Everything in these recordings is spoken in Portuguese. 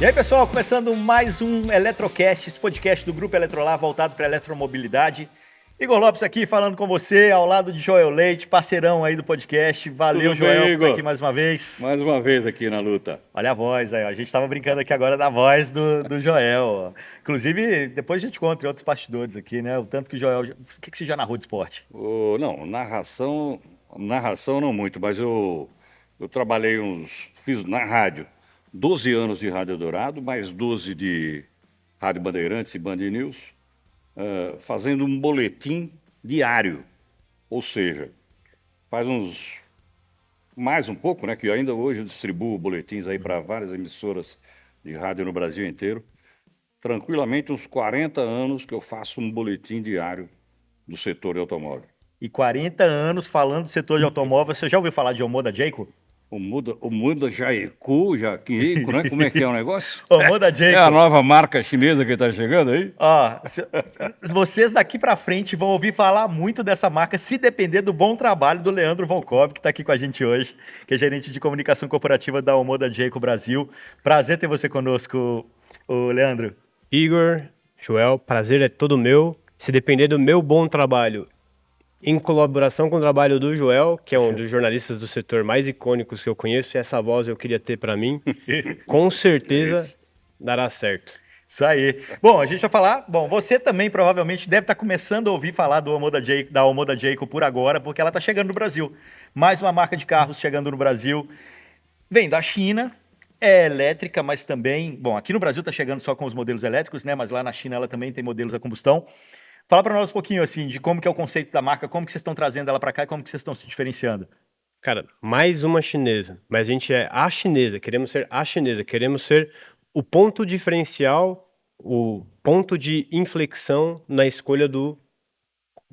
E aí, pessoal, começando mais um Eletrocast, esse podcast do Grupo Eletrolar voltado para a eletromobilidade. Igor Lopes aqui falando com você, ao lado de Joel Leite, parceirão aí do podcast. Valeu, Tudo Joel, bem, por estar Igor? aqui mais uma vez. Mais uma vez aqui na luta. Olha a voz aí, ó. A gente estava brincando aqui agora da voz do Joel. Ó. Inclusive, depois a gente conta em outros bastidores aqui, né? O tanto que o Joel... O que você já narrou de esporte? Não, narração não muito, mas eu trabalhei fiz na rádio 12 anos de Rádio Dourado, mais 12 de Rádio Bandeirantes e Band News, fazendo um boletim diário. Ou seja, mais um pouco, né? Que ainda hoje eu distribuo boletins aí para várias emissoras de rádio no Brasil inteiro. Tranquilamente uns 40 anos que eu faço um boletim diário do setor de automóvel. E 40 anos falando do setor de automóvel. Você já ouviu falar de Omoda Jayco? O Muda Jaiku, Jaqueco, né? Como é que é o negócio? Omoda É Jayco. a nova marca chinesa que está chegando aí? Ó, vocês daqui pra frente vão ouvir falar muito dessa marca, se depender do bom trabalho do Leandro Volkov, que tá aqui com a gente hoje, que é gerente de comunicação corporativa da Omoda Jayco Brasil. Prazer ter você conosco, o Leandro. Igor, Joel, prazer é todo meu. Se depender do meu bom trabalho, em colaboração com o trabalho do Joel, que é um dos jornalistas do setor mais icônicos que eu conheço, e essa voz eu queria ter para mim, com certeza dará certo. Isso aí. Bom, a gente vai falar... Bom, você também provavelmente deve estar começando a ouvir falar da Omoda Jayco por agora, porque ela está chegando no Brasil. Mais uma marca de carros chegando no Brasil. Vem da China, é elétrica, mas também... Bom, aqui no Brasil está chegando só com os modelos elétricos, né? Mas lá na China ela também tem modelos a combustão. Fala para nós um pouquinho, assim, de como que é o conceito da marca, como que vocês estão trazendo ela para cá e como que vocês estão se diferenciando. Cara, mais uma chinesa, mas a gente é a chinesa, queremos ser a chinesa, queremos ser o ponto diferencial, o ponto de inflexão na escolha do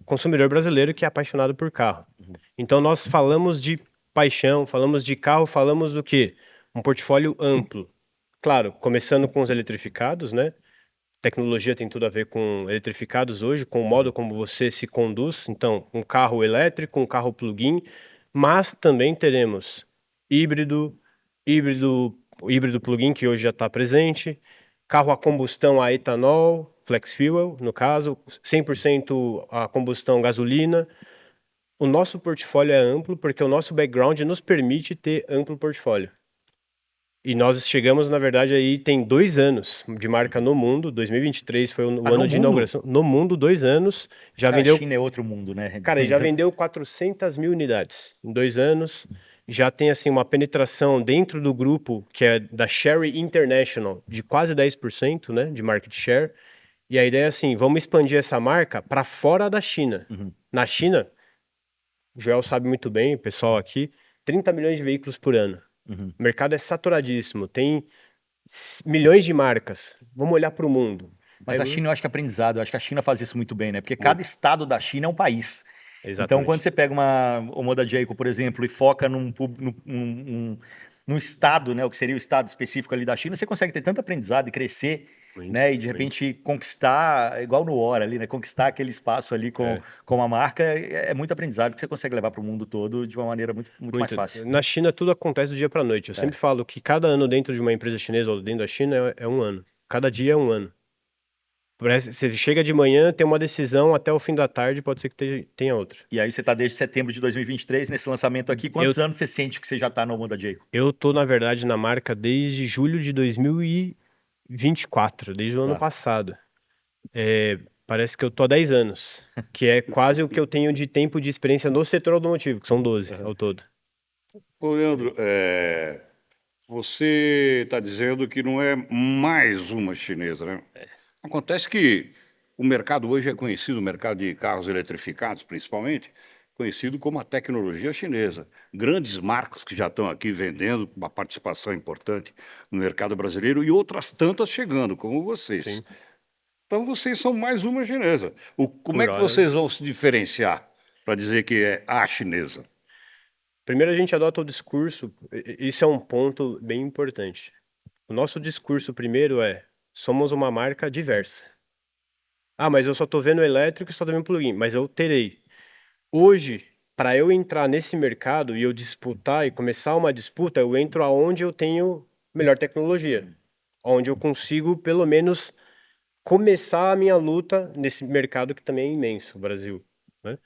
consumidor brasileiro que é apaixonado por carro. Então nós falamos de paixão, falamos de carro, falamos do quê? Um portfólio amplo. Claro, começando com os eletrificados, né? Tecnologia tem tudo a ver com eletrificados hoje, com o modo como você se conduz. Então, um carro elétrico, um carro plug-in, mas também teremos híbrido plug-in, que hoje já está presente, carro a combustão a etanol, flex fuel, no caso, 100% a combustão gasolina. O nosso portfólio é amplo porque o nosso background nos permite ter amplo portfólio. E nós chegamos, na verdade, aí tem 2 anos de marca no mundo. 2023 foi o ano de inauguração. No mundo, 2 anos. Já vendeu... A China é outro mundo, né? Cara, já vendeu 400 mil unidades em 2 anos. Já tem, assim, uma penetração dentro do grupo, que é da Chery International, de quase 10%, né, de market share. E a ideia é assim, vamos expandir essa marca para fora da China. Na China, o Joel sabe muito bem, o pessoal aqui, 30 milhões de veículos por ano. O mercado é saturadíssimo, tem milhões de marcas. Vamos olhar para o mundo. Mas a China eu acho que é aprendizado, eu acho que a China faz isso muito bem, né? Porque cada estado da China é um país. Exatamente. Então, quando você pega uma Omoda Jayco, por exemplo, e foca num estado, né, o que seria o estado específico ali da China, você consegue ter tanto aprendizado e crescer, né, e de repente conquistar, igual no Hora ali, né, conquistar aquele espaço ali com a marca, é muito aprendizado que você consegue levar para o mundo todo de uma maneira muito mais fácil. Na China tudo acontece do dia para a noite. Eu sempre falo que cada ano dentro de uma empresa chinesa ou dentro da China é um ano. Cada dia é um ano. Você chega de manhã, tem uma decisão, até o fim da tarde pode ser que tenha outra. E aí você está desde setembro de 2023 nesse lançamento aqui. Quantos anos você sente que você já está na Omoda Jayco? Eu tô, na verdade, na marca desde julho de 2024, desde o ano passado. Parece que eu tô há 10 anos, que é quase o que eu tenho de tempo de experiência no setor automotivo, que são 12 ao todo. Ô, Leandro, você está dizendo que não é mais uma chinesa, né? Acontece que o mercado hoje é conhecido, o mercado de carros eletrificados, principalmente, conhecido como a tecnologia chinesa. Grandes marcas que já estão aqui vendendo, uma participação importante no mercado brasileiro e outras tantas chegando, como vocês. Sim. Então vocês são mais uma chinesa. Como é que vocês vão se diferenciar para dizer que é a chinesa? Primeiro a gente adota o discurso, isso é um ponto bem importante. O nosso discurso primeiro somos uma marca diversa. Ah, mas eu só estou vendo elétrico e só estou vendo plug-in, mas eu terei. Hoje, para eu entrar nesse mercado e eu disputar e começar uma disputa, eu entro aonde eu tenho melhor tecnologia. onde eu consigo, pelo menos, começar a minha luta nesse mercado que também é imenso, o Brasil, né?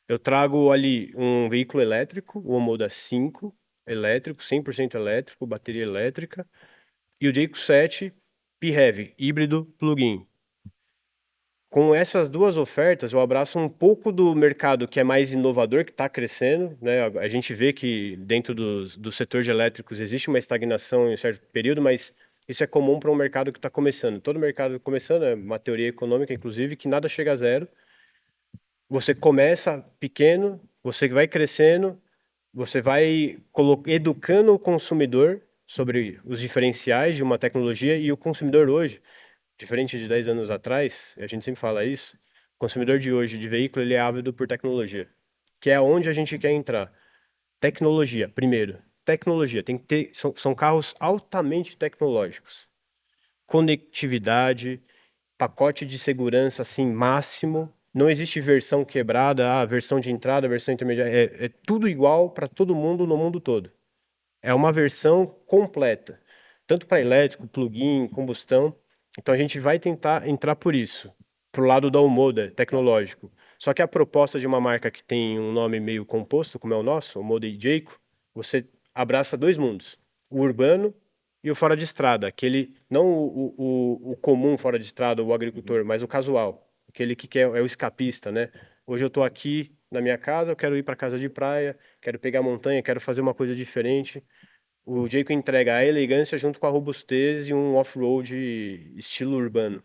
Eu trago ali um veículo elétrico, o Omoda 5, elétrico, 100% elétrico, bateria elétrica, e o Jayco 7 PHEV, híbrido plug-in. Com essas duas ofertas, eu abraço um pouco do mercado que é mais inovador, que está crescendo, né? A gente vê que dentro do setor de elétricos existe uma estagnação em um certo período, mas isso é comum para um mercado que está começando. Todo mercado começando, é uma teoria econômica, inclusive, que nada chega a zero. Você começa pequeno, você vai crescendo, você vai educando o consumidor sobre os diferenciais de uma tecnologia e o consumidor hoje, diferente de 10 anos atrás, a gente sempre fala isso, o consumidor de hoje de veículo ele é ávido por tecnologia, que é onde a gente quer entrar. Tecnologia, primeiro. Tecnologia, tem que ter, são carros altamente tecnológicos. Conectividade, pacote de segurança assim máximo. Não existe versão quebrada, versão de entrada, versão intermediária. É tudo igual para todo mundo no mundo todo. É uma versão completa, tanto para elétrico, plug-in, combustão. Então a gente vai tentar entrar por isso, pro lado da Omoda, tecnológico. Só que a proposta de uma marca que tem um nome meio composto, como é o nosso, Omoda e Jayco, você abraça dois mundos, o urbano e o fora de estrada, aquele, não o comum fora de estrada, o agricultor, mas o casual, aquele que quer, é o escapista, né? Hoje eu estou aqui na minha casa, eu quero ir para casa de praia, quero pegar a montanha, quero fazer uma coisa diferente. O Jayco entrega a elegância junto com a robustez e um off-road estilo urbano.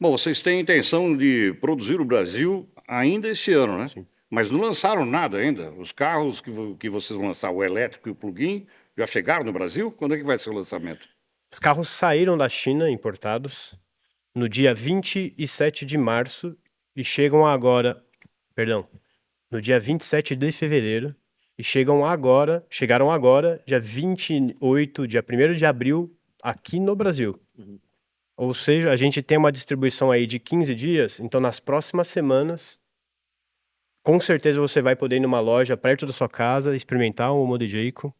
Bom, vocês têm intenção de produzir o Brasil ainda esse ano, né? Sim. Mas não lançaram nada ainda. Os carros que vocês vão lançar, o elétrico e o plug-in, já chegaram no Brasil? Quando é que vai ser o lançamento? Os carros saíram da China, importados, no dia 27 de março e chegam agora, perdão, no dia 27 de fevereiro e chegaram agora, dia 28, dia 1º de abril, aqui no Brasil. Ou seja, a gente tem uma distribuição aí de 15 dias, então nas próximas semanas, com certeza você vai poder ir numa loja perto da sua casa, experimentar o Omoda Jayco.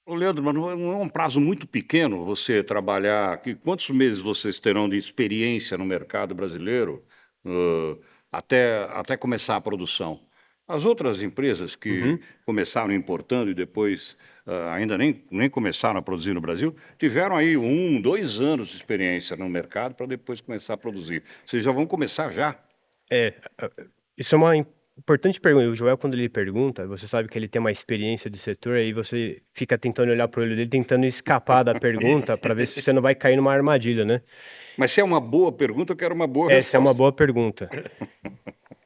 Ô, Leandro, mas não é um prazo muito pequeno você trabalhar aqui? Quantos meses vocês terão de experiência no mercado brasileiro até começar a produção? As outras empresas que começaram importando e depois ainda nem começaram a produzir no Brasil, tiveram aí 1, 2 anos de experiência no mercado para depois começar a produzir. Vocês já vão começar já? Isso é uma importante pergunta. O Joel, quando ele pergunta, você sabe que ele tem uma experiência de setor, aí você fica tentando olhar pro olho dele, tentando escapar da pergunta para ver se você não vai cair numa armadilha, né? Mas se é uma boa pergunta, eu quero uma boa resposta. Essa é uma boa pergunta.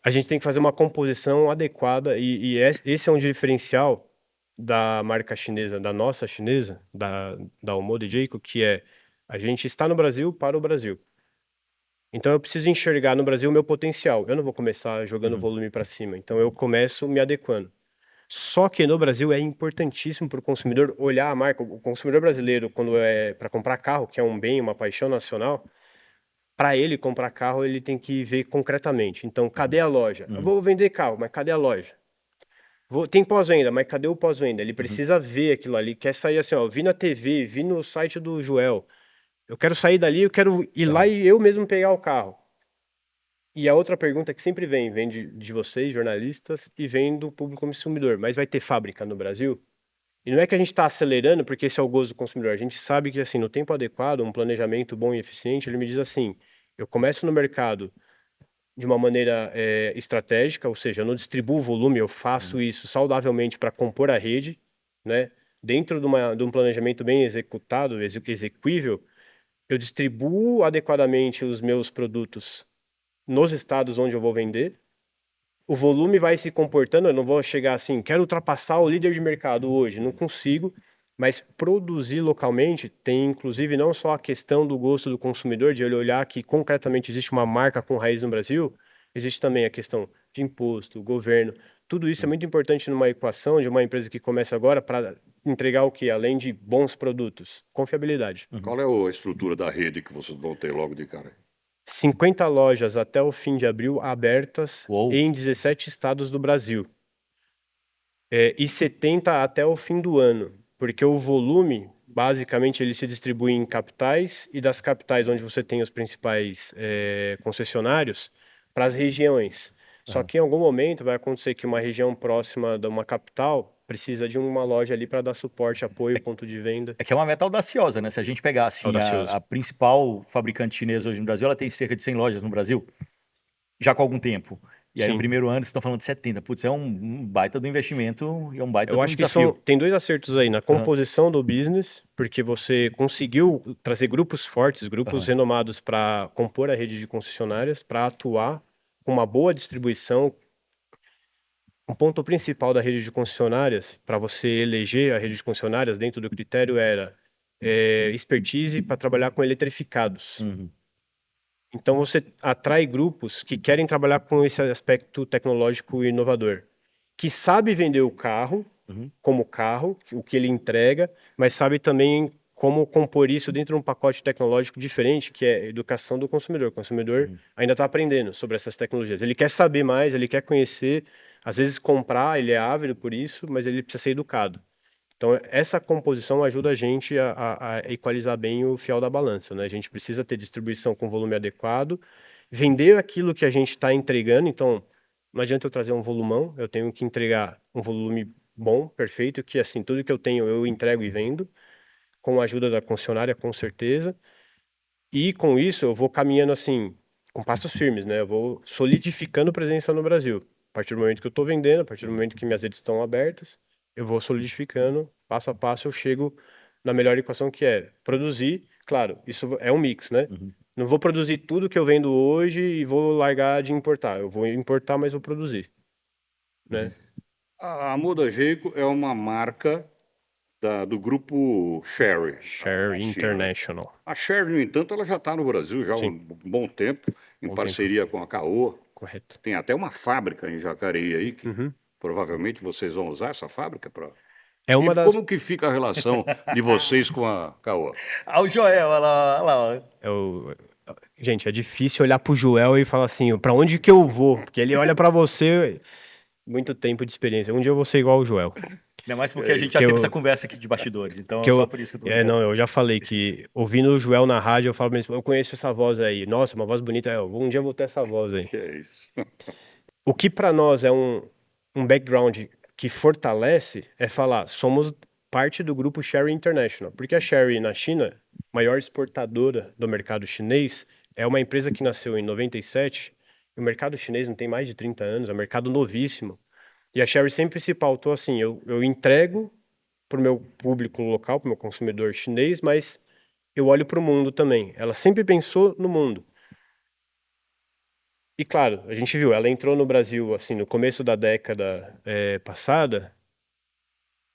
A gente tem que fazer uma composição adequada e esse é um diferencial da marca chinesa, da nossa chinesa, da Omoda Jayco, que é a gente está no Brasil para o Brasil. Então eu preciso enxergar no Brasil o meu potencial. Eu não vou começar jogando volume para cima. Então eu começo me adequando. Só que no Brasil é importantíssimo para o consumidor olhar a marca. O consumidor brasileiro, quando é para comprar carro, que é um bem, uma paixão nacional, para ele comprar carro, ele tem que ver concretamente. Então, cadê a loja? Eu vou vender carro, mas cadê a loja? Tem pós-venda, mas cadê o pós-venda? Ele precisa ver aquilo ali. Quer sair assim, ó, vi na TV, vi no site do Joel. Eu quero sair dali, eu quero ir lá e eu mesmo pegar o carro. E a outra pergunta que sempre vem de vocês, jornalistas, e vem do público consumidor. Mas vai ter fábrica no Brasil? E não é que a gente está acelerando, porque esse é o gozo do consumidor. A gente sabe que, assim, no tempo adequado, um planejamento bom e eficiente, ele me diz assim, eu começo no mercado de uma maneira estratégica, ou seja, eu não distribuo volume, eu faço isso saudavelmente para compor a rede, né? Dentro de um planejamento bem executado, execuível, eu distribuo adequadamente os meus produtos nos estados onde eu vou vender. O volume vai se comportando, eu não vou chegar assim, quero ultrapassar o líder de mercado hoje, não consigo, mas produzir localmente tem inclusive não só a questão do gosto do consumidor, de ele olhar que concretamente existe uma marca com raiz no Brasil, existe também a questão de imposto, governo, tudo isso é muito importante numa equação de uma empresa que começa agora para entregar o que? Além de bons produtos, confiabilidade. Qual é a estrutura da rede que vocês vão ter logo de cara? 50 lojas até o fim de abril abertas Uou. em 17 estados do Brasil. E 70 até o fim do ano, porque o volume basicamente, ele se distribui em capitais e das capitais onde você tem os principais concessionários para as regiões. Só que em algum momento vai acontecer que uma região próxima de uma capital precisa de uma loja ali para dar suporte, apoio, ponto de venda. É que é uma meta audaciosa, né? Se a gente pegar assim, Audacioso. a principal fabricante chinesa hoje no Brasil, ela tem cerca de 100 lojas no Brasil, já com algum tempo. E aí no Sim. primeiro ano vocês estão falando de 70. Putz, é um baita do investimento e é um baita Eu do acho que desafio. tem dois acertos aí na composição do business, porque você conseguiu trazer grupos fortes, grupos renomados para compor a rede de concessionárias, para atuar com uma boa distribuição. Um ponto principal da rede de concessionárias, para você eleger a rede de concessionárias dentro do critério era expertise para trabalhar com eletrificados. Então você atrai grupos que querem trabalhar com esse aspecto tecnológico e inovador, que sabe vender o carro como carro, o que ele entrega, mas sabe também como compor isso dentro de um pacote tecnológico diferente, que é a educação do consumidor. O consumidor ainda está aprendendo sobre essas tecnologias. Ele quer saber mais, ele quer conhecer, às vezes comprar, ele é ávido por isso, mas ele precisa ser educado. Então, essa composição ajuda a gente a equalizar bem o fiel da balança, né? A gente precisa ter distribuição com volume adequado, vender aquilo que a gente está entregando. Então, não adianta eu trazer um volumão, eu tenho que entregar um volume bom, perfeito, que assim, tudo que eu tenho eu entrego e vendo, com a ajuda da concessionária, com certeza. E com isso eu vou caminhando assim, com passos firmes, né? Eu vou solidificando presença no Brasil. A partir do momento que eu estou vendendo, a partir do momento que minhas redes estão abertas, eu vou solidificando, passo a passo eu chego na melhor equação que é produzir. Claro, isso é um mix, né? Não vou produzir tudo que eu vendo hoje e vou largar de importar. Eu vou importar, mas vou produzir, né? A Moda Geico é uma marca do grupo Sherry, Share na China, né? International. A Sherry, no entanto, ela já está no Brasil já há um bom tempo, em Bom parceria com a Caoa. Correto. Tem até uma fábrica em Jacareí aí, que Uhum. provavelmente vocês vão usar essa fábrica para... É uma E das. como que fica a relação de vocês com a Caoa? Ah, o Joel, olha lá, ó. Gente, é difícil olhar pro Joel e falar assim, pra onde que eu vou? Porque ele olha pra você, muito tempo de experiência. Um dia eu vou ser igual o Joel. Ainda mais porque a gente já Que teve eu- essa conversa aqui de bastidores, então Que é só eu, por isso que eu tô brincando. não, eu já falei que ouvindo o Joel na rádio, eu falo mesmo, eu conheço essa voz aí. Nossa, uma voz bonita. Um dia eu vou ter essa voz aí. Que é isso? O que para nós é um background que fortalece é falar, somos parte do grupo Sherry International. Porque a Sherry na China, maior exportadora do mercado chinês, é uma empresa que nasceu em 97. E o mercado chinês não tem mais de 30 anos, é um mercado novíssimo. E a Sherry sempre se pautou assim, eu entrego para o meu público local, para o meu consumidor chinês, mas eu olho para o mundo também. Ela sempre pensou no mundo. E claro, a gente viu, ela entrou no Brasil assim no começo da década passada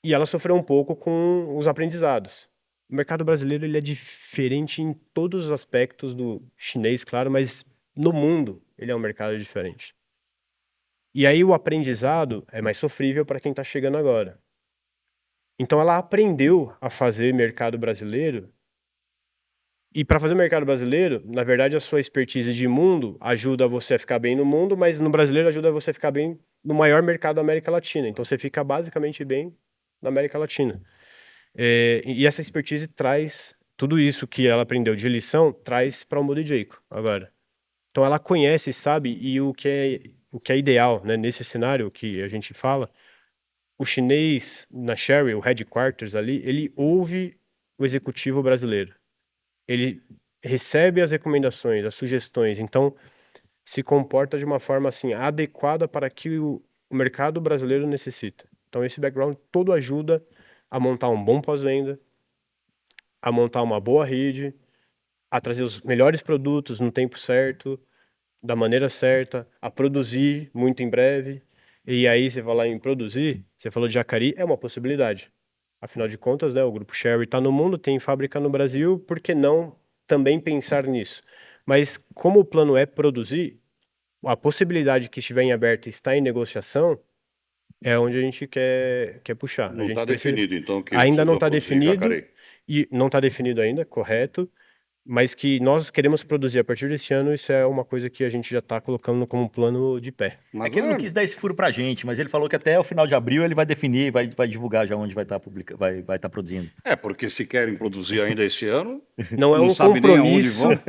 e ela sofreu um pouco com os aprendizados. O mercado brasileiro ele é diferente em todos os aspectos do chinês, claro, mas no mundo ele é um mercado diferente. E aí o aprendizado é mais sofrível para quem está chegando agora. Então ela aprendeu a fazer mercado brasileiro. E para fazer o mercado brasileiro, na verdade, a sua expertise de mundo ajuda você a ficar bem no mundo, mas no brasileiro ajuda você a ficar bem no maior mercado da América Latina. Então você fica basicamente bem na América Latina. E essa expertise traz tudo isso que ela aprendeu de lição, traz para o Moda Jayco agora. Então ela conhece, sabe, e o que é ideal, né, nesse cenário que a gente fala, o chinês na Sherry, o headquarters ali, ele ouve o executivo brasileiro. Ele recebe as recomendações, as sugestões, então se comporta de uma forma assim adequada para que o mercado brasileiro necessita. Então esse background todo ajuda a montar um bom pós-venda, a montar uma boa rede, a trazer os melhores produtos no tempo certo, da maneira certa, a produzir muito em breve. E aí você falar em produzir, você falou de Jacari, é uma possibilidade. Afinal de contas, né, o Grupo Sherry está no mundo, tem fábrica no Brasil, por que não também pensar nisso? Mas como o plano é produzir, a possibilidade que estiver em aberto e está em negociação é onde a gente quer puxar. A Não gente está precisa... definido, então, que Ainda vocês não vão está produzir em definido, Jacareí. e não está definido ainda, correto. mas que nós queremos produzir a partir desse ano, isso é uma coisa que a gente já está colocando como plano de pé. Mas É que ele não quis dar esse furo pra gente, mas ele falou que até o final de abril ele vai definir, vai divulgar já onde vai estar vai estar produzindo. porque se querem produzir ainda esse ano, Não é não um sabe nem aonde compromisso, vão.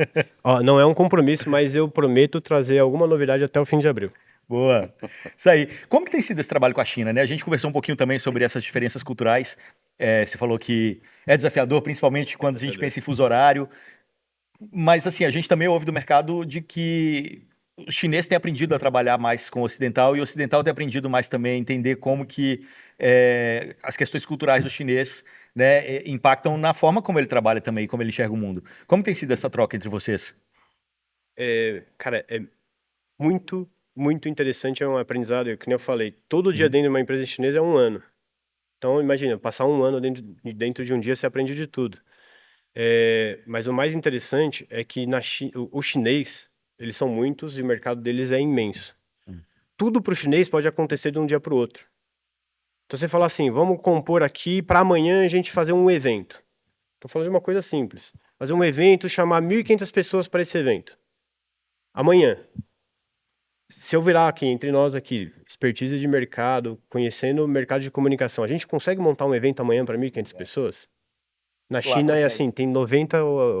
ó, não é um compromisso, mas eu prometo trazer alguma novidade até o fim de abril. Boa. Isso aí. Como que tem sido esse trabalho com a China, né? A gente conversou um pouquinho também sobre essas diferenças culturais. Você falou que é desafiador, principalmente quando a gente pensa em fuso horário. Mas, assim, a gente também ouve do mercado de que o chinês tem aprendido a trabalhar mais com o ocidental e o ocidental tem aprendido mais também a entender como que as questões culturais do chinês, né, impactam na forma como ele trabalha também, como ele enxerga o mundo. Como tem sido essa troca entre vocês? Cara, é muito, muito interessante, é um aprendizado, que nem eu falei, todo dia dentro de uma empresa chinesa é um ano. Então, imagina, passar um ano dentro de um dia, você aprende de tudo. Mas o mais interessante é que o chinês, eles são muitos e o mercado deles é imenso. Tudo para o chinês pode acontecer de um dia para o outro. Então, você fala assim, vamos compor aqui para amanhã a gente fazer um evento. Estou falando de uma coisa simples. Fazer um evento, chamar 1.500 pessoas para esse evento. Amanhã. Se eu virar aqui, entre nós aqui, expertise de mercado, conhecendo o mercado de comunicação, a gente consegue montar um evento amanhã para 1.500 pessoas? Na Claro, China é consegue. assim, tem 90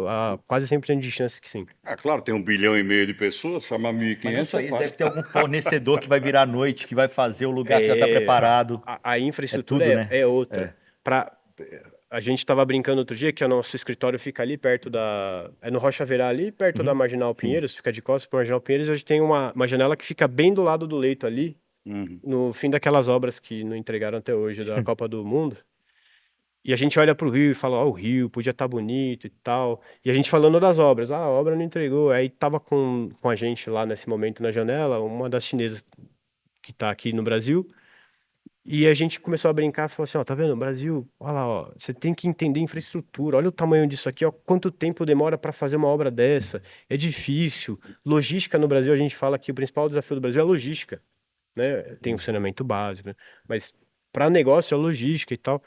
a quase 100% de chance que sim. Claro, tem 1,5 bilhão de pessoas, chamar Mas não 1.500 só é isso, fácil. deve ter algum fornecedor que vai virar à noite, que vai fazer o lugar que já está preparado. A infraestrutura tudo, né? é outra. A gente estava brincando outro dia que o nosso escritório fica ali perto é no Rocha Verá, ali perto da Marginal Pinheiros, fica de costas para Marginal Pinheiros. Hoje tem uma janela que fica bem do lado do leito ali, no fim daquelas obras que não entregaram até hoje, da Copa do Mundo. E a gente olha para o rio e fala, ó, o rio podia estar bonito e tal. E a gente falando das obras, a obra não entregou. Aí tava com a gente lá nesse momento na janela, uma das chinesas que está aqui no Brasil. E a gente começou a brincar e falou assim, ó, tá vendo, Brasil, olha lá, ó, você tem que entender infraestrutura, olha o tamanho disso aqui, ó, quanto tempo demora para fazer uma obra dessa, é difícil. Logística no Brasil, a gente fala que o principal desafio do Brasil é a logística, né? Tem o saneamento básico, né? Mas para negócio é logística e tal.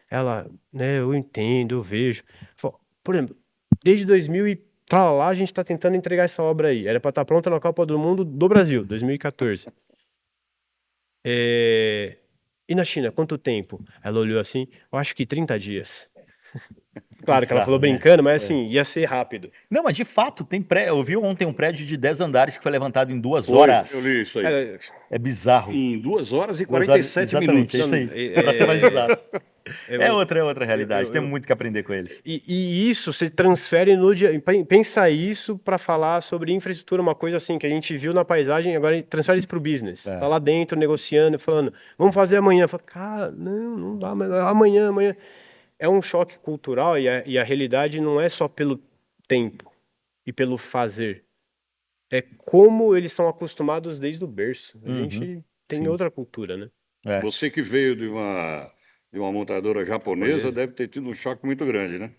Ela, né, eu entendo, eu vejo. Por exemplo, desde 2000 e lá a gente está tentando entregar essa obra aí. Era para estar pronta na Copa do Mundo do Brasil, 2014. E na China, quanto tempo? Ela olhou assim, eu acho que 30 dias. Claro que ela falou Bizarro, né? brincando, mas assim, ia ser rápido. Não, mas de fato, eu vi ontem um prédio de 10 andares que foi levantado em 2 horas. Eu li isso aí. É bizarro. Em 2 horas e 2 47 exatamente, minutos. é isso aí. Para ser mais exato. É Eu- outra realidade. Temos muito que aprender com eles. E isso você transfere no dia. Pensa isso para falar sobre infraestrutura, uma coisa assim que a gente viu na paisagem, agora transfere isso para o business. Tá lá dentro negociando, falando, vamos fazer amanhã. Fala, cara, não dá, mas amanhã. É um choque cultural e a realidade não é só pelo tempo e pelo fazer. É como eles são acostumados desde o berço. A gente tem outra cultura, né? Você que veio de uma montadora japonesa deve ter tido um choque muito grande, né?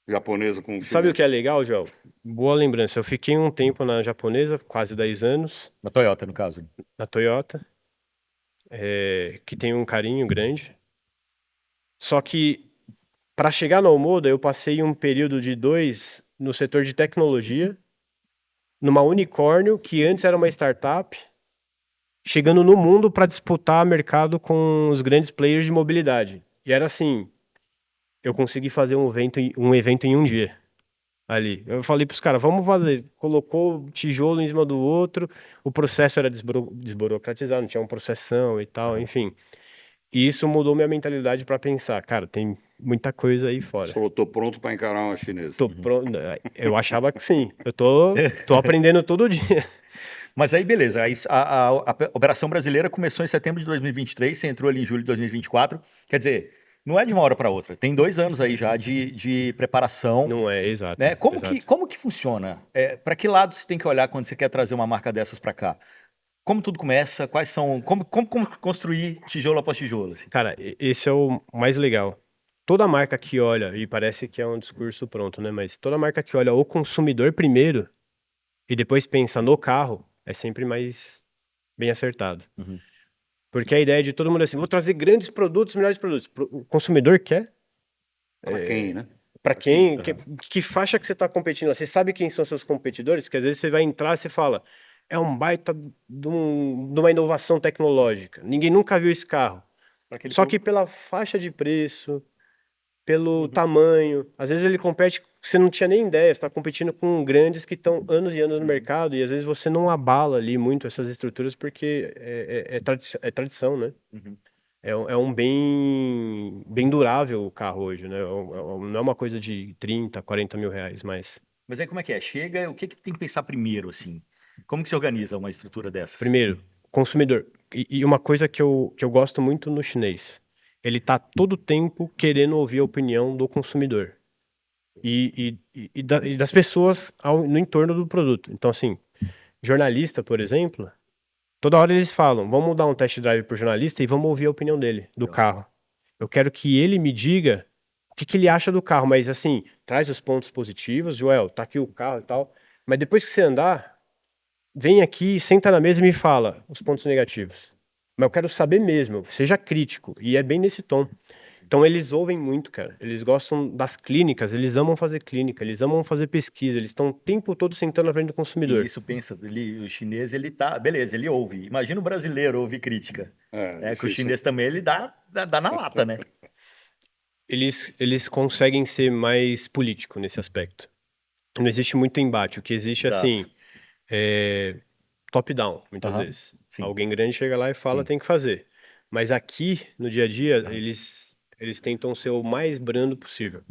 Japonesa com Sabe o que é legal, Joel? Boa lembrança. Eu fiquei um tempo na japonesa, quase 10 anos, Na Toyota, no caso. na Toyota, que tem um carinho grande. Só que, para chegar na Omoda, eu passei um período de 2 no setor de tecnologia, numa unicórnio, que antes era uma startup, chegando no mundo para disputar mercado com os grandes players de mobilidade. E era assim, eu consegui fazer um evento em um dia. Ali. Eu falei pros caras, vamos fazer. Colocou tijolo em cima do outro, o processo era desburocratizado, não tinha uma processão e tal, enfim. E isso mudou minha mentalidade para pensar, cara, tem muita coisa aí fora. Você falou, tô pronto para encarar uma chinesa. Tô pronto. Eu achava que sim. Eu tô aprendendo todo dia. Mas aí, beleza. Aí, a operação brasileira começou em setembro de 2023, você entrou ali em julho de 2024. Quer dizer, não é de uma hora para outra. Tem 2 anos aí já de preparação. Não é, exato. Né? Exato. Como que funciona? Para que lado você tem que olhar quando você quer trazer uma marca dessas para cá? Como tudo começa? Quais são? Como construir tijolo após tijolo? Assim? Cara, esse é o mais legal. Toda marca que olha, e parece que é um discurso pronto, né? Mas toda marca que olha o consumidor primeiro e depois pensa no carro, é sempre mais bem acertado. Porque a ideia de todo mundo é assim, vou trazer grandes produtos, melhores produtos. O consumidor quer? Para quem, né? Para quem, que faixa que você está competindo? Você sabe quem são seus competidores? Que às vezes você vai entrar e você fala, é um baita de uma inovação tecnológica. Ninguém nunca viu esse carro. Só que pela faixa de preço, pelo tamanho, às vezes ele compete, você não tinha nem ideia, você está competindo com grandes que estão anos e anos no mercado e às vezes você não abala ali muito essas estruturas porque é tradição, né? É um bem durável o carro hoje, né? Não é uma coisa de 30, 40 mil reais, mas... Mas aí como é que é? Chega, o que que tem que pensar primeiro, assim? Como que se organiza uma estrutura dessas? Primeiro, consumidor. E uma coisa que eu gosto muito no chinês, ele tá todo tempo querendo ouvir a opinião do consumidor e das pessoas no entorno do produto. Então, assim, jornalista, por exemplo, toda hora eles falam, vamos dar um test drive pro jornalista e vamos ouvir a opinião dele, do carro. Eu quero que ele me diga o que que ele acha do carro, mas assim, traz os pontos positivos, Joel, tá aqui o carro e tal, mas depois que você andar, vem aqui, senta na mesa e me fala os pontos negativos. Mas eu quero saber mesmo, seja crítico, e é bem nesse tom. Então eles ouvem muito, cara. Eles gostam das clínicas, eles amam fazer clínica, eles amam fazer pesquisa, eles estão o tempo todo sentando na frente do consumidor. E isso pensa, o chinês, ele tá, beleza, ele ouve. Imagina o brasileiro ouvir crítica. Que o chinês também, ele dá na lata, né? Eles conseguem ser mais político nesse aspecto. Não existe muito embate. O que existe, Exato. assim, é top-down, muitas vezes. Sim. Alguém grande chega lá e fala, tem que fazer. Mas aqui, no dia a dia, eles tentam ser o mais brando possível.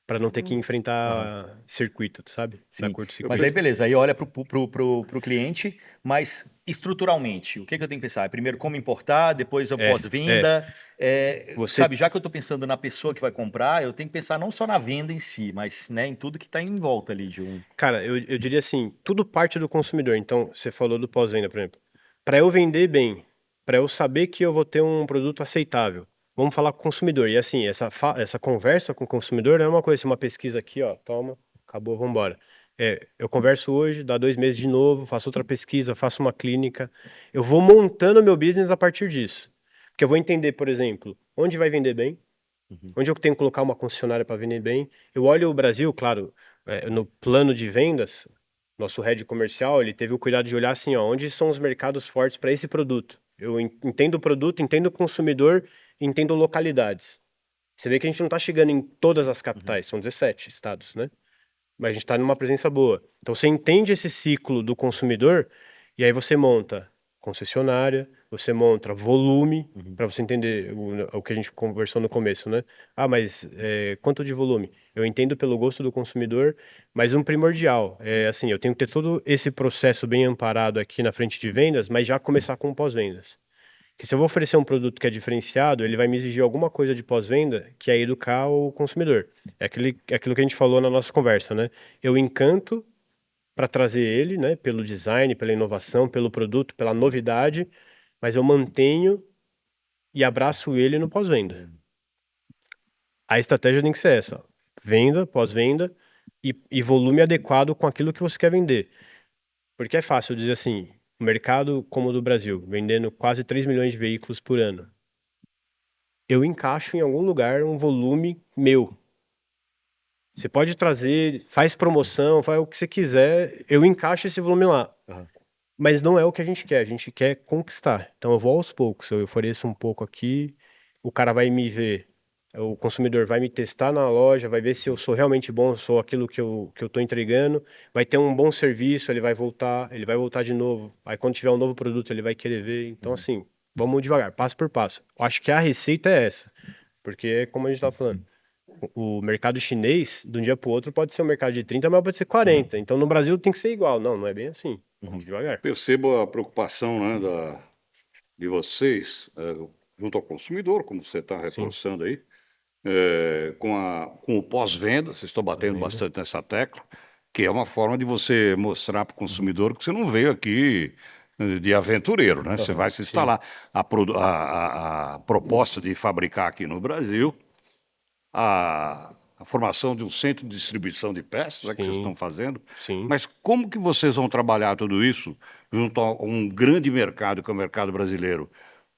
Para não ter que enfrentar circuito, sabe? Sim. Curto circuito. Mas aí, beleza, aí olha pro cliente, mas estruturalmente, o que que eu tenho que pensar? Primeiro, como importar, depois o pós-venda. Sabe, já que eu estou pensando na pessoa que vai comprar, eu tenho que pensar não só na venda em si, mas né, em tudo que está em volta ali de um. Cara, eu diria assim, tudo parte do consumidor. Então, você falou do pós-venda, por exemplo. Para eu vender bem, para eu saber que eu vou ter um produto aceitável, vamos falar com o consumidor. E assim, essa conversa com o consumidor não é uma coisa, assim, uma pesquisa aqui, ó, toma, acabou, vamos embora. Eu converso hoje, dá 2 meses de novo, faço outra pesquisa, faço uma clínica. Eu vou montando meu business a partir disso. Porque eu vou entender, por exemplo, onde vai vender bem, onde eu tenho que colocar uma concessionária para vender bem. Eu olho o Brasil, claro, no plano de vendas, nosso head comercial, ele teve o cuidado de olhar assim, ó, onde são os mercados fortes para esse produto. Eu entendo o produto, entendo o consumidor, entendo localidades. Você vê que a gente não está chegando em todas as capitais, são 17 estados, né? Mas a gente está numa presença boa. Então você entende esse ciclo do consumidor e aí você monta concessionária, você monta volume, para você entender o que a gente conversou no começo, né? Ah, mas quanto de volume? Eu entendo pelo gosto do consumidor, mas um primordial é assim, eu tenho que ter todo esse processo bem amparado aqui na frente de vendas, mas já começar com pós-vendas. Porque se eu vou oferecer um produto que é diferenciado, ele vai me exigir alguma coisa de pós-venda que é educar o consumidor. É aquilo que a gente falou na nossa conversa, né? Eu encanto para trazer ele, né? Pelo design, pela inovação, pelo produto, pela novidade, mas eu mantenho e abraço ele no pós-venda. A estratégia tem que ser essa: ó, venda, pós-venda e volume adequado com aquilo que você quer vender. Porque é fácil dizer assim, o mercado como o do Brasil, vendendo quase 3 milhões de veículos por ano. Eu encaixo em algum lugar um volume meu. Você pode trazer, faz promoção, faz o que você quiser, eu encaixo esse volume lá. Mas não é o que a gente quer conquistar. Então eu vou aos poucos, eu ofereço um pouco aqui, o cara vai me ver, o consumidor vai me testar na loja, vai ver se eu sou realmente bom, sou aquilo que eu estou entregando, vai ter um bom serviço, ele vai voltar de novo. Aí quando tiver um novo produto, ele vai querer ver. Então assim, vamos devagar, passo por passo. Eu acho que a receita é essa, porque como a gente estava falando, o mercado chinês, de um dia para o outro, pode ser um mercado de 30, mas pode ser 40. Então no Brasil tem que ser igual. Não, não é bem assim. Vamos devagar. Percebo a preocupação, né, de vocês junto ao consumidor, como você está reforçando aí, com o pós-venda. Vocês estão batendo bastante nessa tecla, que é uma forma de você mostrar para o consumidor que você não veio aqui de aventureiro, né? Você vai se instalar. A proposta de fabricar aqui no Brasil, a formação de um centro de distribuição de peças que vocês estão fazendo. Sim. Mas como que vocês vão trabalhar tudo isso junto a um grande mercado, que é o mercado brasileiro?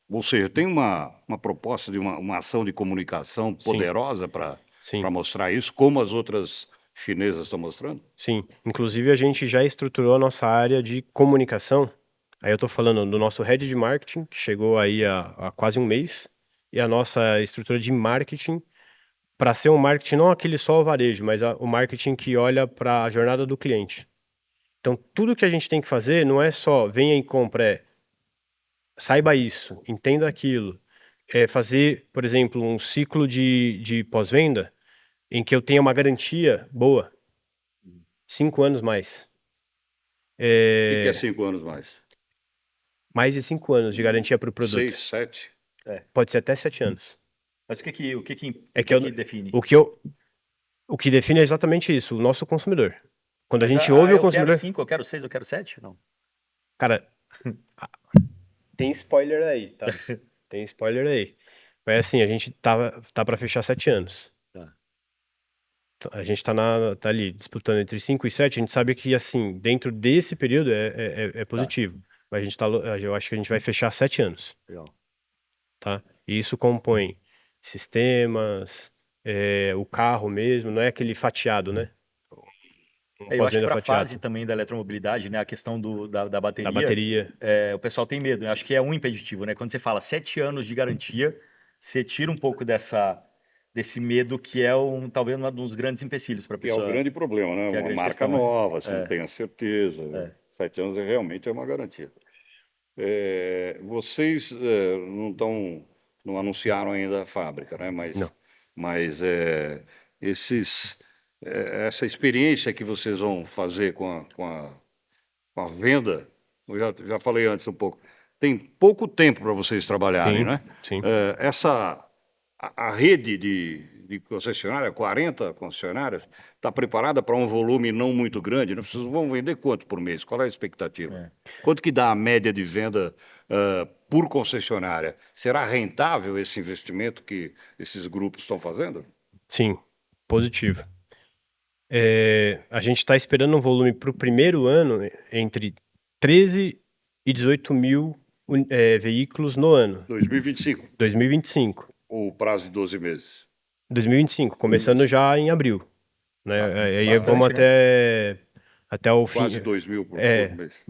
Ou seja, tem uma proposta de uma ação de comunicação poderosa para Sim. para mostrar isso, como as outras chinesas estão mostrando? Sim, inclusive a gente já estruturou a nossa área de comunicação. Aí eu tô falando do nosso head de marketing, que chegou aí há quase um mês, e a nossa estrutura de marketing, para ser um marketing não aquele só o varejo, mas o marketing que olha para a jornada do cliente. Então, tudo que a gente tem que fazer não é só venha e compre, saiba isso, entenda aquilo. É fazer, por exemplo, um ciclo de pós-venda em que eu tenha uma garantia boa, 5 anos mais. O que é 5 anos mais? Mais de 5 anos de garantia para o produto. 6, 7? Pode ser até 7 anos. Mas o que que É que eu- define? O que define é exatamente isso, o nosso consumidor. Quando a Mas, gente ouve o eu consumidor. quero 5, eu quero 6, eu quero 7? Não. Cara, tem spoiler aí, tá? Tem spoiler aí. Mas assim, a gente tá para fechar 7 anos. Tá. A gente tá ali disputando entre 5 e 7. A gente sabe que, assim, dentro desse período é positivo. Mas eu acho que a gente vai fechar 7 anos, Legal. tá? E isso compõe sistemas, o carro mesmo, não é aquele fatiado, né? Eu acho que Pós-venda para a fatiado. fase também da eletromobilidade, né, a questão da bateria, Da bateria. o pessoal tem medo, né? Acho que é um impeditivo, né? Quando você fala 7 anos de garantia, você tira um pouco desse medo que é talvez um dos grandes empecilhos para a Que é o pessoa. grande problema, né? que é a Uma grande marca questão, né? nova, você não tem a certeza. É. 7 anos realmente é uma garantia. Vocês não anunciaram ainda a fábrica, né? Não. Mas essa experiência que vocês vão fazer com a venda, eu já falei antes um pouco, tem pouco tempo para vocês trabalharem, Sim, né? sim. A rede de concessionária, 40 concessionárias, está preparada para um volume não muito grande, né? Vocês vão vender quanto por mês? Qual é a expectativa? Quanto que dá a média de venda por concessionária? Será rentável esse investimento que esses grupos estão fazendo? Sim, positivo. A gente está esperando um volume para o primeiro ano entre 13 e 18 mil veículos no ano, 2025, 2025. ou prazo de 12 meses? 2025, começando já em abril. Né? Aí bastante, vamos né? até o fim. Quase 2 mil por mês.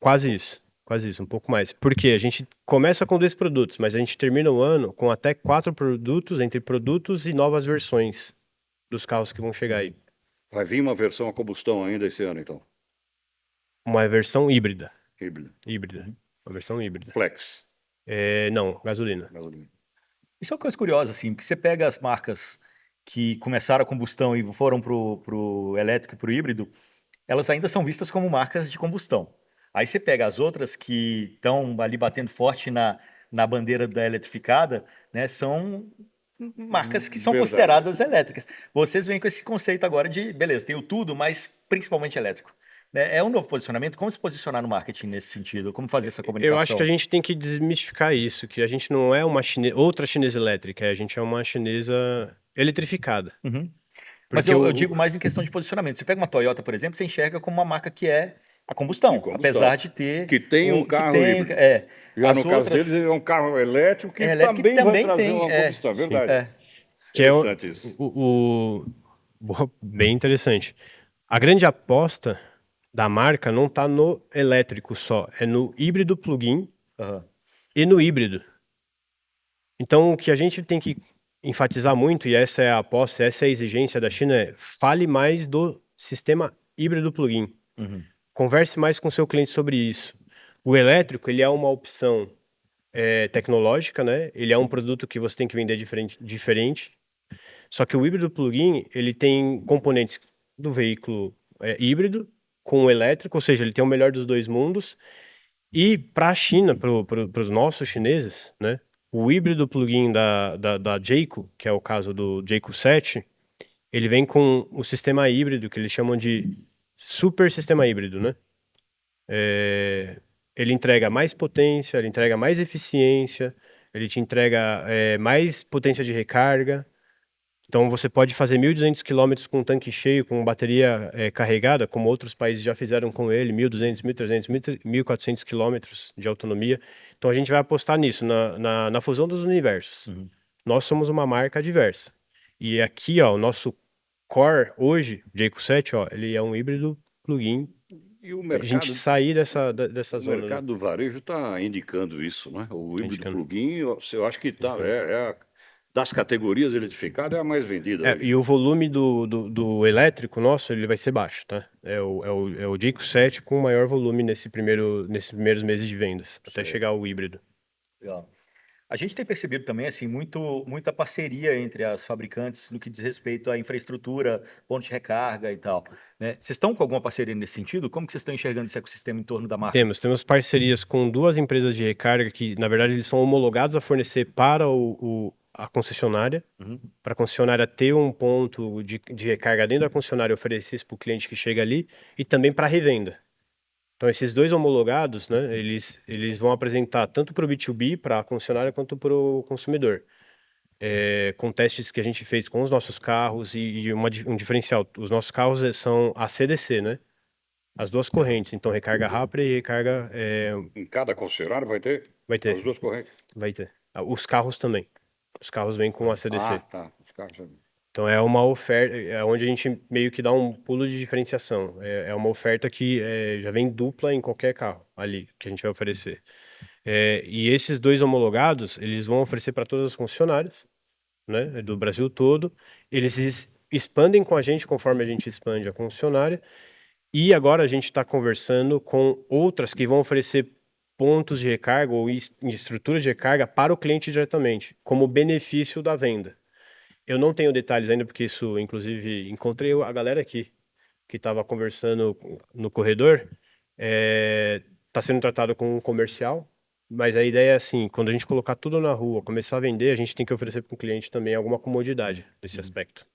Quase isso, um pouco mais. Porque a gente começa com 2 produtos, mas a gente termina o ano com até 4 produtos, entre produtos e novas versões dos carros que vão chegar aí. Vai vir uma versão a combustão ainda esse ano, então? Uma versão híbrida. Híbrida. Uma versão híbrida. Flex. Não, gasolina. Isso é uma coisa curiosa, assim, porque você pega as marcas que começaram a combustão e foram pro elétrico e pro híbrido, elas ainda são vistas como marcas de combustão. Aí você pega as outras que estão ali batendo forte na bandeira da eletrificada, né? São marcas que são Verdade. consideradas elétricas. Vocês vêm com esse conceito agora de, beleza, tem o tudo, mas principalmente elétrico. Né? É um novo posicionamento. Como se posicionar no marketing nesse sentido? Como fazer essa comunicação? Eu acho que a gente tem que desmistificar isso, que a gente não é outra chinesa elétrica, a gente é uma chinesa eletrificada. Mas Porque eu digo mais em questão de posicionamento. Você pega uma Toyota, por exemplo, você enxerga como uma marca que é a combustão, apesar de ter... Que tem um carro híbrido. Já As no caso outras- deles, é um carro elétrico que elétrico também, que também vai trazer tem, uma combustão, é verdade. que é Interessante isso. bem interessante. A grande aposta da marca não está no elétrico só, é no híbrido plug-in Aham. e no híbrido. Então, o que a gente tem que enfatizar muito, e essa é a aposta, essa é a exigência da China, é fale mais do sistema híbrido plug-in. Converse mais com o seu cliente sobre isso. O elétrico, ele é uma opção tecnológica, né? Ele é um produto que você tem que vender diferente. Só que o híbrido plug-in, ele tem componentes do veículo híbrido com o elétrico, ou seja, ele tem o melhor dos dois mundos. E para a China, para os nossos chineses, né? O híbrido plug-in da Jayco, que é o caso do Jayco 7, ele vem com o sistema híbrido, que eles chamam de super sistema híbrido, né? Ele entrega mais potência, ele entrega mais eficiência, ele te entrega mais potência de recarga. Então você pode fazer 1.200 km com um tanque cheio, com bateria carregada, como outros países já fizeram com ele, 1.200, 1.300, 1.400 km de autonomia. Então a gente vai apostar nisso, na fusão dos universos. Nós somos uma marca diversa. E aqui, ó, o nosso core hoje, o Jayco 7, ó, ele é um híbrido plug-in. E o A gente mercado, sair dessa o zona, né? mercado do varejo está indicando isso, né? O Tá híbrido indicando. plug-in, eu acho que das categorias eletrificadas é a mais vendida hoje. E o volume do elétrico nosso, ele vai ser baixo, tá? É o Jayco 7 com o maior volume nesses primeiros meses de vendas, até Sei. chegar ao híbrido. Legal. A gente tem percebido também, assim, muita parceria entre as fabricantes no que diz respeito à infraestrutura, ponto de recarga e tal, né? Vocês estão com alguma parceria nesse sentido? Como que vocês estão enxergando esse ecossistema em torno da marca? Temos parcerias com 2 empresas de recarga que, na verdade, eles são homologados a fornecer para a concessionária, Uhum. para a concessionária ter um ponto de recarga dentro da concessionária e oferecer isso para o cliente que chega ali, e também para revenda. Então, esses 2 homologados, né, eles vão apresentar tanto para o B2B, para a concessionária, quanto para o consumidor. Com testes que a gente fez com os nossos carros e um diferencial. Os nossos carros são AC/DC, né? As 2 correntes. Então, recarga rápida e recarga... Em cada concessionária vai ter Vai ter. as duas correntes. Vai ter. Os carros também. Os carros vêm com AC/DC. Ah, tá. Os carros... Então é uma oferta, é onde a gente meio que dá um pulo de diferenciação. É uma oferta que já vem dupla em qualquer carro ali que a gente vai oferecer. E esses 2 homologados, eles vão oferecer para todas as concessionárias, né, do Brasil todo. Eles expandem com a gente conforme a gente expande a concessionária. E agora a gente está conversando com outras que vão oferecer pontos de recarga ou estruturas de recarga para o cliente diretamente, como benefício da venda. Eu não tenho detalhes ainda, porque isso, inclusive, encontrei a galera aqui, que estava conversando no corredor. Está sendo tratado com um comercial, mas a ideia é assim, quando a gente colocar tudo na rua, começar a vender, a gente tem que oferecer para o cliente também alguma comodidade nesse aspecto.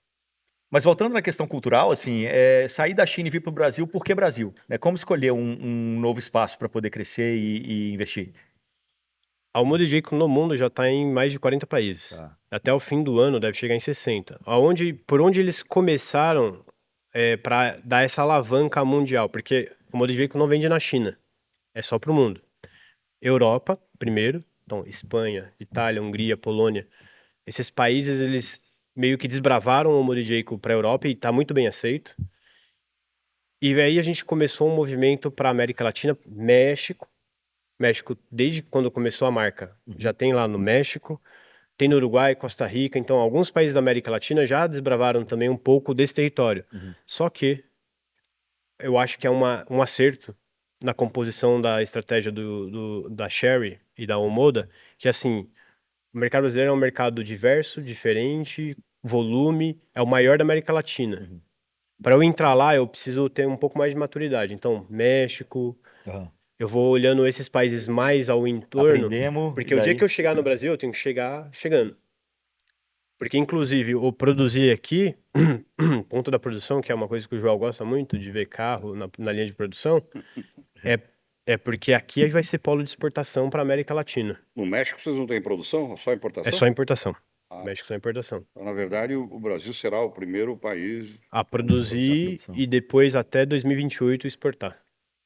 Mas voltando na questão cultural, assim, sair da China e vir para o Brasil, por que Brasil? Né? Como escolher um novo espaço para poder crescer e investir? A Almude Jayco no mundo já está em mais de 40 países. Tá. Até o fim do ano deve chegar em 60. Por onde eles começaram para dar essa alavanca mundial? Porque o Almude Jayco não vende na China, é só para o mundo. Europa, primeiro, então Espanha, Itália, Hungria, Polônia. Esses países, eles meio que desbravaram o Almude Jayco para a Europa e está muito bem aceito. E aí a gente começou um movimento para a América Latina, México, desde quando começou a marca, já tem lá no México, tem no Uruguai, Costa Rica, então alguns países da América Latina já desbravaram também um pouco desse território. Só que eu acho que é um acerto na composição da estratégia da Sherry e da Omoda, que assim, o mercado brasileiro é um mercado diverso, diferente, volume, é o maior da América Latina. Para eu entrar lá, eu preciso ter um pouco mais de maturidade. Então, México... Eu vou olhando esses países mais ao entorno, Aprendemos, porque e o dia daí? que eu chegar no Brasil, eu tenho que chegar chegando. Porque, inclusive, o produzir aqui, ponto da produção, que é uma coisa que o João gosta muito, de ver carro na linha de produção, é porque aqui vai ser polo de exportação para a América Latina. No México vocês não têm produção, só importação? É só importação. México só importação. Então, na verdade, o Brasil será o primeiro país... A produzir produção. e depois, até 2028, exportar.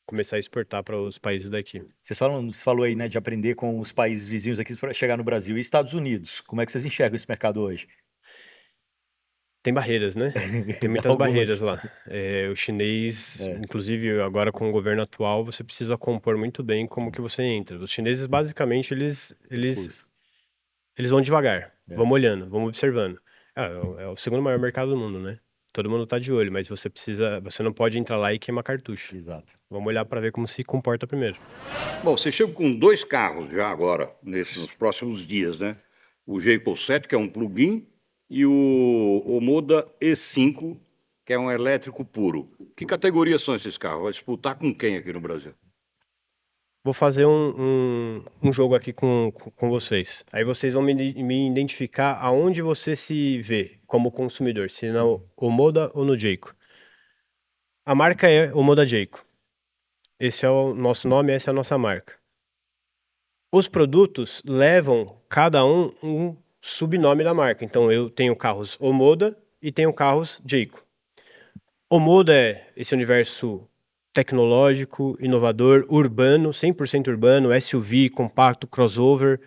Começar a exportar para os países daqui. Você falou aí, né, de aprender com os países vizinhos aqui para chegar no Brasil. E Estados Unidos, como é que vocês enxergam esse mercado hoje? Tem barreiras, né? Tem muitas Algumas. barreiras lá. O chinês, inclusive agora com o governo atual, você precisa compor muito bem como que você entra. Os chineses, basicamente, eles vão devagar. Vamos olhando, vamos observando. É o segundo maior mercado do mundo, né? Todo mundo tá de olho, mas você não pode entrar lá e queimar cartucho. Exato. Vamos olhar para ver como se comporta primeiro. Bom, você chega com 2 carros já agora, nos próximos dias, né? O Jayco 7, que é um plug-in, e o Omoda E5, que é um elétrico puro. Que categorias são esses carros? Vai disputar com quem aqui no Brasil? Vou fazer um jogo aqui com vocês. Aí vocês vão me identificar aonde você se vê como consumidor, se no Omoda ou no Jayco. A marca é Omoda Jayco. Esse é o nosso nome, essa é a nossa marca. Os produtos levam cada um subnome da marca. Então eu tenho carros Omoda e tenho carros Jayco. Omoda é esse universo tecnológico, inovador, urbano, 100% urbano, SUV, compacto, crossover,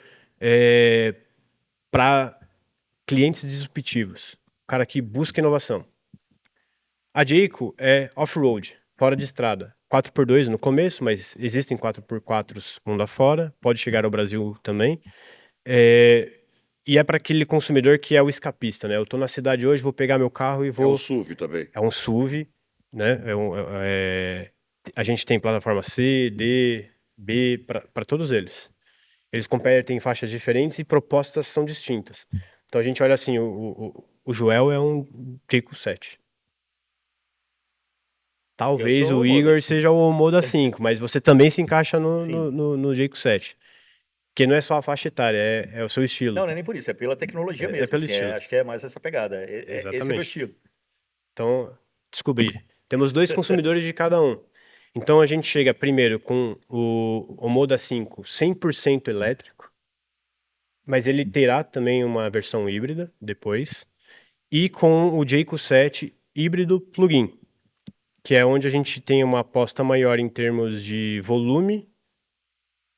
para clientes disruptivos. cara que busca inovação. A Jayco é off-road, fora de estrada. 4x2 no começo, mas existem 4x4 mundo afora, pode chegar ao Brasil também. E é para aquele consumidor que é o escapista, né? Eu tô na cidade hoje, vou pegar meu carro e É vou... o SUV também. É um SUV, né? A gente tem plataforma C, D, B, para todos eles. Eles competem em faixas diferentes e propostas são distintas. Então a gente olha assim, o Joel é um Jayco 7. Talvez sou o o Igor Omoda. seja o Omoda 5, mas você também se encaixa no, Sim. no Jayco 7. Porque não é só a faixa etária, é o seu estilo. Não é nem por isso, é pela tecnologia mesmo. pelo assim, estilo. acho que é mais essa pegada. Esse é o meu Exatamente. estilo. Então, descobri. Temos 2 consumidores de cada um. Então a gente chega primeiro com o Omoda 5 100% elétrico, mas ele terá também uma versão híbrida depois, e com o Jayco 7 híbrido plug-in, que é onde a gente tem uma aposta maior em termos de volume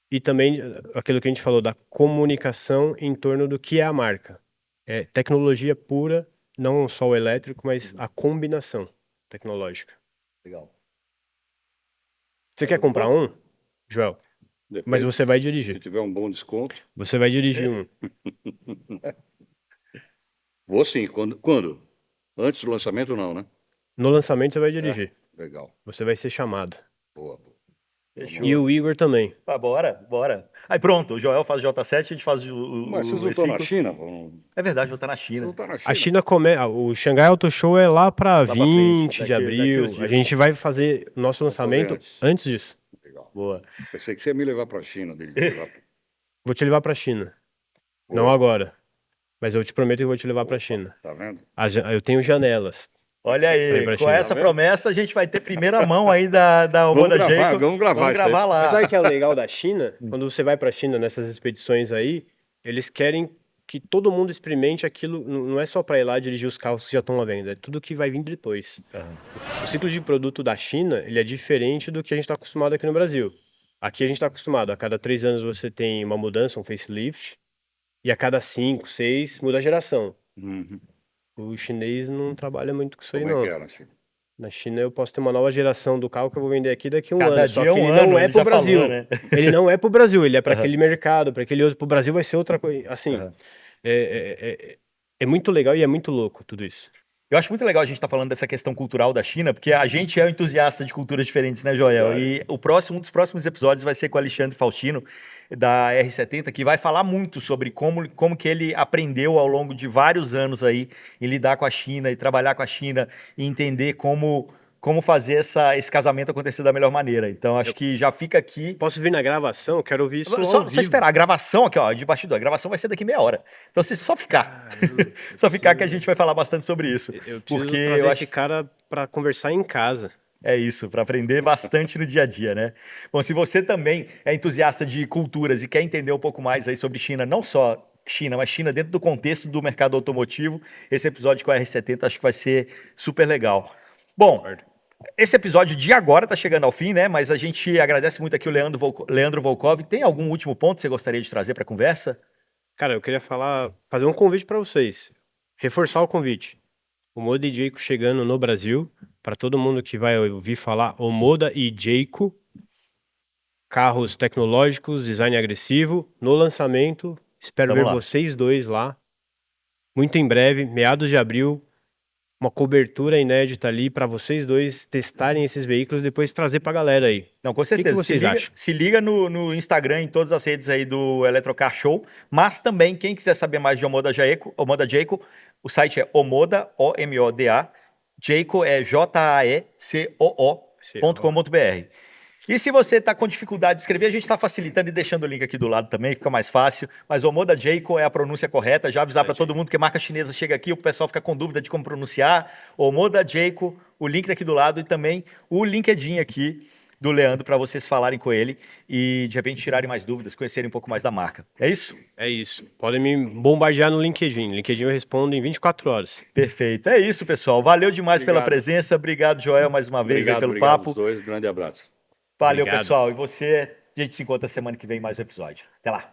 e também aquilo que a gente falou da comunicação em torno do que é a marca. É tecnologia pura, não só o elétrico, mas a combinação tecnológica. Legal. Você quer comprar um, Joel? Depende. Mas você vai Se dirigir. tiver um bom desconto, Você vai dirigir um. vou sim. Quando? Antes do lançamento, não, né? No lançamento você vai dirigir. Legal. Você vai ser chamado. Boa, boa. Fechou. E o Igor também. Ah, bora. Aí pronto, o Joel faz o J7, a gente faz Mas vocês não o estão na E5. China? Não É verdade, vou estar na China. estão na A China o Xangai Auto Show é lá para pra frente, 20 de daqui abril. uns A dias. gente vai fazer o nosso lançamento antes. antes disso. Legal. Boa. Pensei que você ia me levar para a China. Vou te levar para China. Boa. Não agora. Mas eu te prometo que eu vou te levar para China. Tá vendo? Eu tenho janelas. Olha Vai aí, pra com China, essa tá vendo? promessa a gente vai ter primeira mão aí da Vamos Omoda gravar, Jayco. vamos gravar isso aí. lá. Mas sabe o que é o legal da China? Quando você vai para a China nessas expedições aí, eles querem que todo mundo experimente aquilo. Não é só para ir lá dirigir os carros que já estão lá vendo, é tudo que vai vir depois. O ciclo de produto da China, ele é diferente do que a gente está acostumado aqui no Brasil. Aqui a gente está acostumado, a cada 3 anos você tem uma mudança, um facelift, e a cada 5, 6 muda a geração. Uhum. O chinês não trabalha muito com isso aí, Como é não. que era, China? Na China eu posso ter uma nova geração do carro que eu vou vender aqui daqui a um Cada ano. Só dia que um ele ano, não é ele pro já Brasil. falou, né? Ele não é pro Brasil, ele é para aquele mercado, para aquele outro. Pro Brasil vai ser outra coisa. Assim, é muito legal e é muito louco tudo isso. Eu acho muito legal a gente estar falando dessa questão cultural da China, porque a gente é um entusiasta de culturas diferentes, né, Joel? E um dos próximos episódios vai ser com o Alexandre Faustino, da R70, que vai falar muito sobre como que ele aprendeu ao longo de vários anos aí em lidar com a China e trabalhar com a China e entender como fazer esse casamento acontecer da melhor maneira. Então, acho que já fica aqui. Posso vir na gravação? Eu quero ouvir isso ao Só vivo. esperar. A gravação aqui, ó, de bastidor. A gravação vai ser daqui meia hora. Então, se só ficar. Só ficar que a gente vai falar bastante sobre isso. Eu preciso Porque trazer eu acho esse cara para conversar em casa. é isso, para aprender bastante no dia a dia, né? Bom, se você também é entusiasta de culturas e quer entender um pouco mais aí sobre China, não só China, mas China dentro do contexto do mercado automotivo, esse episódio com a R70 acho que vai ser super legal. Bom, esse episódio de agora está chegando ao fim, né? Mas a gente agradece muito aqui o Leandro Volkov. Tem algum último ponto que você gostaria de trazer para a conversa? Cara, eu queria fazer um convite para vocês. Reforçar o convite. O Omoda e Jayco chegando no Brasil. Para todo mundo que vai ouvir falar Omoda e Jayco. Carros tecnológicos, design agressivo. No lançamento, espero Vamos ver lá. vocês dois lá. Muito em breve, meados de abril. Uma cobertura inédita ali para vocês dois testarem esses veículos e depois trazer para a galera aí. Não, com que certeza. vocês acham? Se liga no Instagram, em todas as redes aí do Eletrocar Show. Mas também, quem quiser saber mais de Omoda Jayco, o site é Omoda, O-M-O-D-A. Jayco é JAECOO.com.br. E se você está com dificuldade de escrever, a gente está facilitando e deixando o link aqui do lado também, fica mais fácil. Mas Omoda Jayco é a pronúncia correta. Já avisar para todo mundo que marca chinesa chega aqui, o pessoal fica com dúvida de como pronunciar. Omoda Jayco, o link daqui do lado e também o LinkedIn aqui do Leandro para vocês falarem com ele e de repente tirarem mais dúvidas, conhecerem um pouco mais da marca. É isso? É isso. Podem me bombardear no LinkedIn. LinkedIn eu respondo em 24 horas. Perfeito. É isso, pessoal. Valeu demais pela presença. Obrigado, Joel, mais uma vez aí pelo papo. Os dois, grande abraço. Valeu, Obrigado. pessoal. E você, a gente se encontra semana que vem em mais um episódio. Até lá.